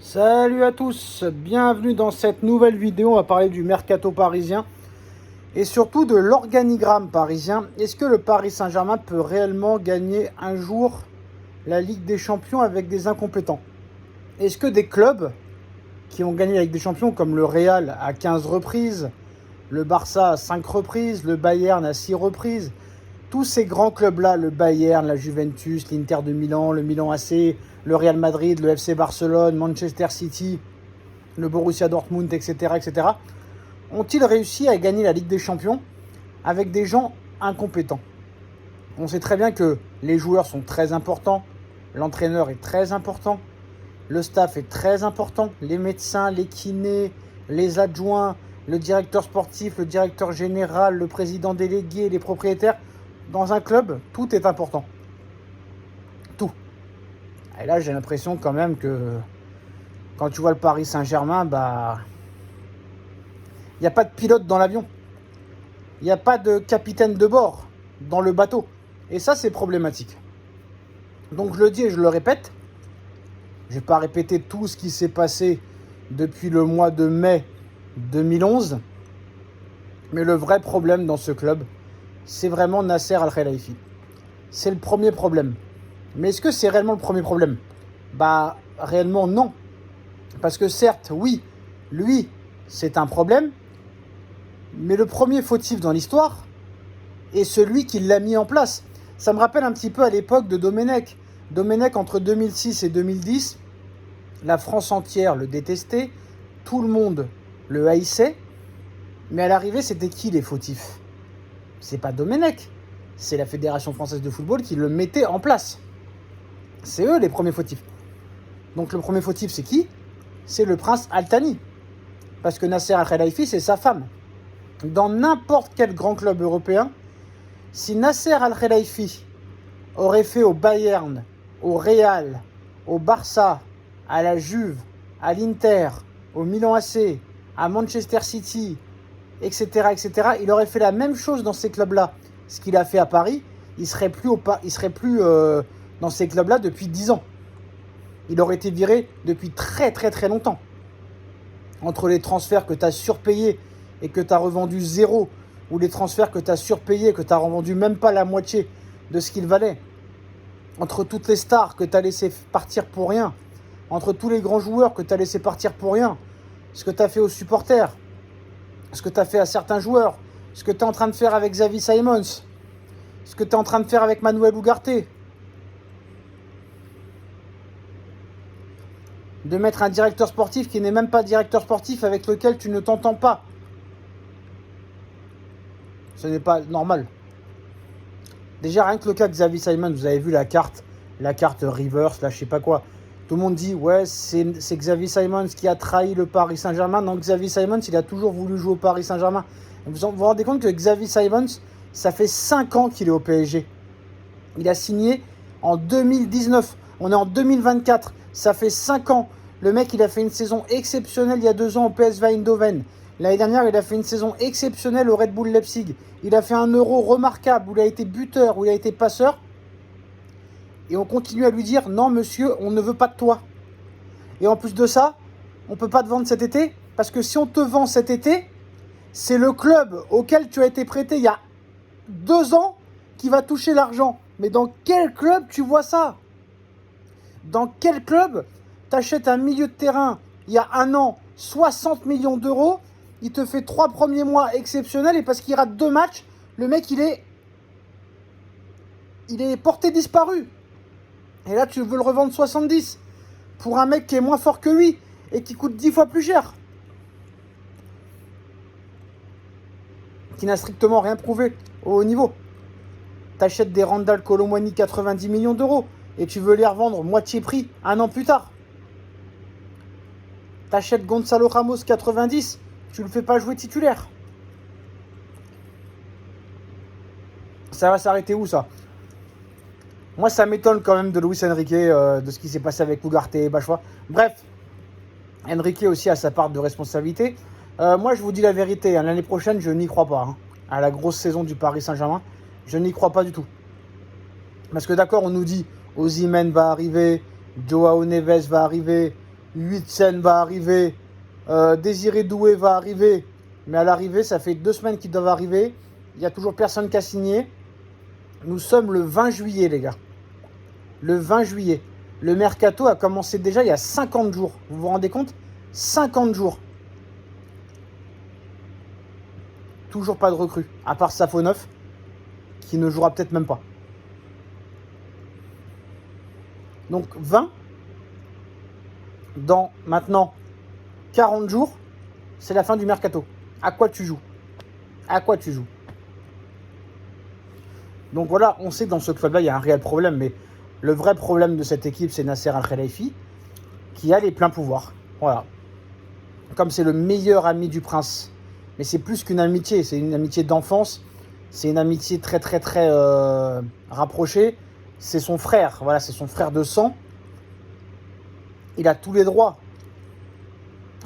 Salut à tous, bienvenue dans cette nouvelle vidéo. On va parler du mercato parisien et surtout de l'organigramme parisien. Est-ce que le Paris Saint-Germain peut réellement gagner un jour la Ligue des Champions avec des incompétents? Est-ce que des clubs qui ont gagné la Ligue des Champions comme le Real à 15 reprises, le Barça à 5 reprises, le Bayern à 6 reprises, tous ces grands clubs-là, le Bayern, la Juventus, l'Inter de Milan, le Milan AC, le Real Madrid, le FC Barcelone, Manchester City, le Borussia Dortmund, etc., ont-ils réussi à gagner la Ligue des Champions avec des gens incompétents? On sait très bien que les joueurs sont très importants, l'entraîneur est très important, le staff est très important, les médecins, les kinés, les adjoints, le directeur sportif, le directeur général, le président délégué, les propriétaires. Dans un club, tout est important. Tout. Et là, j'ai l'impression quand même que quand tu vois le Paris Saint-Germain, il n'y a pas de pilote dans l'avion. Il n'y a pas de capitaine de bord dans le bateau. Et ça, c'est problématique. Donc je le dis et je le répète. Je ne vais pas répéter tout ce qui s'est passé depuis le mois de mai 2011. Mais le vrai problème dans ce club, c'est vraiment Nasser Al-Khelaifi. C'est le premier problème. Mais est-ce que c'est réellement le premier problème? Réellement non. Parce que certes, oui, lui, c'est un problème. Mais le premier fautif dans l'histoire est celui qui l'a mis en place. Ça me rappelle un petit peu à l'époque de Domenech. Domenech, entre 2006 et 2010, la France entière le détestait. Tout le monde le haïssait. Mais à l'arrivée, c'était qui les fautifs? C'est pas Domenech. C'est la Fédération française de football qui le mettait en place. C'est eux les premiers fautifs. Donc le premier fautif, c'est qui? C'est le prince Al Thani. Parce que Nasser Al-Khelaifi, c'est sa femme. Dans n'importe quel grand club européen, si Nasser Al-Khelaifi aurait fait au Bayern, au Real, au Barça, à la Juve, à l'Inter, au Milan AC, à Manchester City, etc., il aurait fait la même chose dans ces clubs-là. Ce qu'il a fait à Paris, il serait plus dans ces clubs-là depuis 10 ans. Il aurait été viré depuis très longtemps. Entre les transferts que tu as surpayés et que tu as revendu zéro, ou les transferts que tu as surpayés, que tu as revendu même pas la moitié de ce qu'ils valaient, entre toutes les stars que tu as laissé partir pour rien, entre tous les grands joueurs que tu as laissé partir pour rien, ce que tu as fait aux supporters, ce que tu as fait à certains joueurs, ce que tu es en train de faire avec Xavi Simons, ce que tu es en train de faire avec Manuel Ugarte, de mettre un directeur sportif qui n'est même pas directeur sportif, avec lequel tu ne t'entends pas. Ce n'est pas normal. Déjà, rien que le cas de Xavi Simons, vous avez vu la carte reverse, là, je sais pas quoi. Tout le monde dit, ouais, c'est Xavi Simons qui a trahi le Paris Saint-Germain. Non, Xavi Simons, il a toujours voulu jouer au Paris Saint-Germain. Vous rendez compte que Xavi Simons, ça fait 5 ans qu'il est au PSG. Il a signé en 2019. On est en 2024. Ça fait 5 ans. Le mec, il a fait une saison exceptionnelle il y a 2 ans au PSV Eindhoven. L'année dernière, il a fait une saison exceptionnelle au Red Bull Leipzig. Il a fait un Euro remarquable où il a été buteur, où il a été passeur. Et on continue à lui dire, non monsieur, on ne veut pas de toi. Et en plus de ça, on ne peut pas te vendre cet été, parce que si on te vend cet été, c'est le club auquel tu as été prêté il y a 2 ans qui va toucher l'argent. Mais dans quel club tu vois ça? Dans quel club t'achètes un milieu de terrain il y a 1 an, 60 millions d'euros, il te fait 3 premiers mois exceptionnels, et parce qu'il rate 2 matchs, le mec il est porté disparu. Et là tu veux le revendre 70 pour un mec qui est moins fort que lui et qui coûte 10 fois plus cher, qui n'a strictement rien prouvé au haut niveau. T'achètes des Randal Kolo Muani 90 millions d'euros et tu veux les revendre moitié prix 1 an plus tard. T'achètes Gonzalo Ramos 90, tu le fais pas jouer titulaire. Ça va s'arrêter où ça? Moi ça m'étonne quand même de Luis Enrique, de ce qui s'est passé avec Ugarte et Bachois. Bref, Enrique aussi a sa part de responsabilité. Moi je vous dis la vérité, hein, l'année prochaine je n'y crois pas. Hein, à la grosse saison du Paris Saint-Germain, je n'y crois pas du tout. Parce que d'accord, on nous dit Osimhen va arriver, Joao Neves va arriver, Huitsen va arriver, Désiré Doué va arriver, mais à l'arrivée, ça fait 2 semaines qu'ils doivent arriver. Il n'y a toujours personne qui a signé. Nous sommes le 20 juillet, les gars. Le 20 juillet. Le mercato a commencé déjà il y a 50 jours. Vous vous rendez compte? 50 jours. Toujours pas de recrue, à part Safonov, qui ne jouera peut-être même pas. Donc 20, dans maintenant 40 jours, c'est la fin du mercato. À quoi tu joues? À quoi tu joues? Donc voilà, on sait que dans ce club-là, il y a un réel problème, mais le vrai problème de cette équipe, c'est Nasser Al-Khelaifi, qui a les pleins pouvoirs. Voilà. Comme c'est le meilleur ami du prince, mais c'est plus qu'une amitié, c'est une amitié d'enfance, c'est une amitié très très très rapprochée. C'est son frère, voilà, c'est son frère de sang. Il a tous les droits.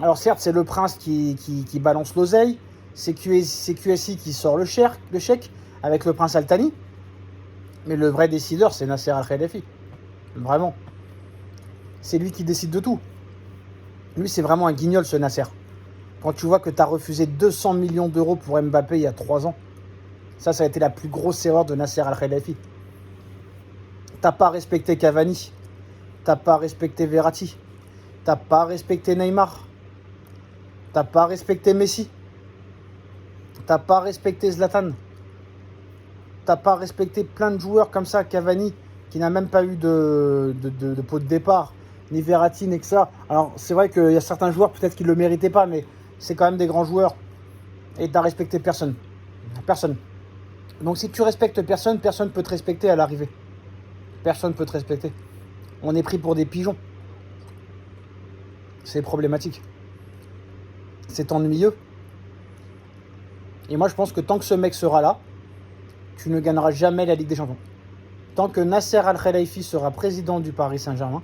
Alors certes, c'est le prince qui balance l'oseille, c'est QSI qui sort le chèque avec le prince Al-Thani. Mais le vrai décideur, c'est Nasser Al-Khelaifi. Vraiment. C'est lui qui décide de tout. Lui, c'est vraiment un guignol, ce Nasser. Quand tu vois que tu as refusé 200 millions d'euros pour Mbappé il y a 3 ans, ça a été la plus grosse erreur de Nasser Al-Khelaifi. T'as pas respecté Cavani. T'as pas respecté Verratti. T'as pas respecté Neymar. T'as pas respecté Messi. T'as pas respecté Zlatan. T'as pas respecté plein de joueurs comme ça. Cavani, qui n'a même pas eu de pot de départ. Ni Verratti, ni que ça. Alors, c'est vrai qu'il y a certains joueurs, peut-être qu'ils ne le méritaient pas, mais c'est quand même des grands joueurs. Et t'as respecté personne. Personne. Donc, si tu respectes personne, personne ne peut te respecter à l'arrivée. Personne ne peut te respecter. On est pris pour des pigeons. C'est problématique. C'est ennuyeux. Et moi, je pense que tant que ce mec sera là, tu ne gagneras jamais la Ligue des Champions. Tant que Nasser Al-Khelaifi sera président du Paris Saint-Germain,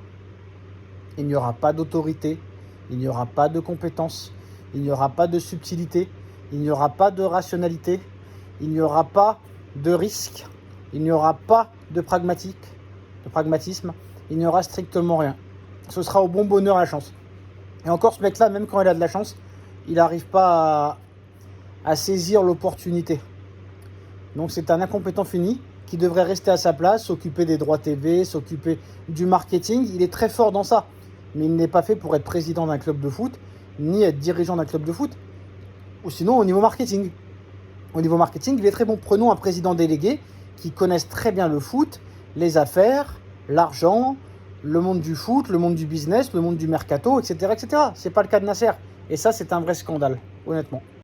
il n'y aura pas d'autorité, il n'y aura pas de compétence, il n'y aura pas de subtilité, il n'y aura pas de rationalité, il n'y aura pas de risque, il n'y aura pas de pragmatisme, il n'y aura strictement rien. Ce sera au bon bonheur à la chance. Et encore, ce mec-là, même quand il a de la chance, il n'arrive pas à saisir l'opportunité. Donc c'est un incompétent fini qui devrait rester à sa place, s'occuper des droits TV, s'occuper du marketing. Il est très fort dans ça, mais il n'est pas fait pour être président d'un club de foot, ni être dirigeant d'un club de foot, ou sinon au niveau marketing. Au niveau marketing, il est très bon. Prenons un président délégué qui connaisse très bien le foot, les affaires, l'argent, le monde du foot, le monde du business, le monde du mercato, etc. etc. C'est pas le cas de Nasser. Et ça, c'est un vrai scandale, honnêtement.